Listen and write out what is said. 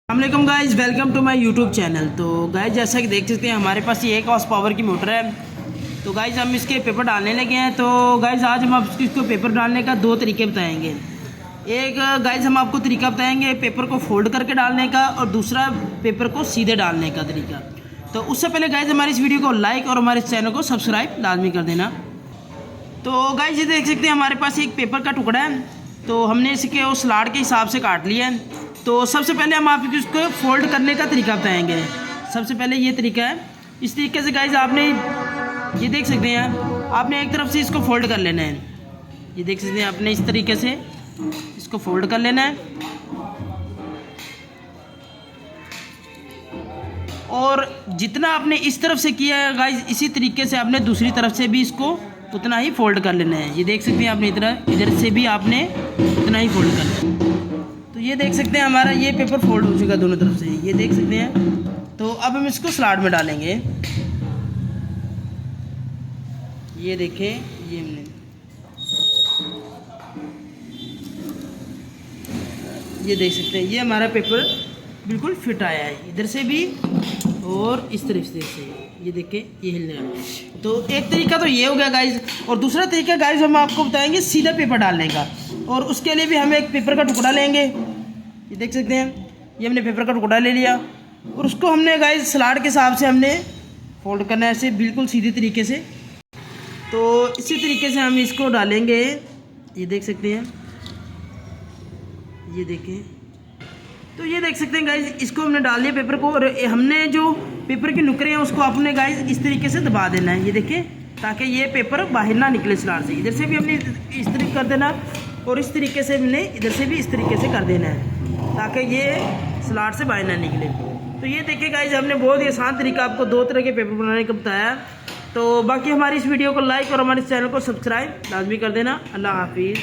अस्सलाम guys, welcome to my YouTube channel. तो guys जैसा कि देख सकते हैं हमारे पास ये 1 हॉर्स पावर की मोटर है। तो गाइज हम इसके पेपर डालने लगे हैं। तो गाइज आज हम आपको इसको पेपर डालने का 2 तरीके बताएंगे। एक गाइज हम आपको तरीका बताएंगे पेपर को फोल्ड करके डालने का, और दूसरा पेपर को सीधे डालने का तरीका। तो उससे पहले गाइज हमारी इस वीडियो को लाइक और हमारे चैनल को सब्सक्राइब लाजमी कर देना। तो गाइज ये देख सकते हैं हमारे पास एक पेपर का टुकड़ा है। तो हमने इसके उस स्लाट के हिसाब से काट लिया है। तो सबसे पहले हम आपको इसको फोल्ड करने का तरीका बताएंगे। सबसे पहले ये तरीका है, इस तरीके से गाइज आपने ये देख सकते हैं, आपने एक तरफ से इसको फोल्ड कर लेना है। ये देख सकते हैं आपने इस तरीके से इसको फोल्ड कर लेना है, और जितना आपने इस तरफ से किया है गाइज इसी तरीके से आपने दूसरी तरफ से भी इसको उतना ही फोल्ड कर लेना है। ये देख सकते हैं आपने इधर से भी आपने उतना ही फोल्ड कर लेना है। तो ये देख सकते हैं हमारा ये पेपर फोल्ड हो चुका है दोनों तरफ से, ये देख सकते हैं। तो अब हम इसको स्लाट में डालेंगे। ये देखें, ये हमने ये देख सकते हैं, ये हमारा पेपर बिल्कुल फिट आया है इधर से भी और इस तरफ से। ये देखें, ये हिल रहा है। तो एक तरीका तो ये हो गया गाइज, और दूसरा तरीका गाइज हम आपको बताएंगे सीधा पेपर डालने का। और उसके लिए भी हम एक पेपर का टुकड़ा लेंगे। ये देख सकते हैं, ये हमने पेपर का टुकड़ा ले लिया, और उसको हमने गाइज स्लाट के हिसाब से हमने फोल्ड करना है ऐसे बिल्कुल सीधे तरीके से। तो इसी तरीके से हम इसको डालेंगे। ये देख सकते हैं, ये देखें। तो ये देख सकते हैं गाइज, इसको हमने डाल दिया पेपर को, और हमने जो पेपर के नुकरे हैं उसको अपने गाइज इस तरीके से दबा देना है। ये देखें, ताकि ये पेपर बाहर ना निकले स्लाट से। इधर से भी हमने इस तरीके कर देना, और इस तरीके से हमने इधर से भी इस तरीके से कर देना है, ताकि ये स्लाट से बाहर ना निकले। तो ये देखिए गाइज, हमने बहुत ही आसान तरीका आपको 2 तरह के पेपर बनाने का बताया। तो बाकी हमारी इस वीडियो को लाइक और हमारे चैनल को सब्सक्राइब लाजमी कर देना। अल्लाह हाफिज़।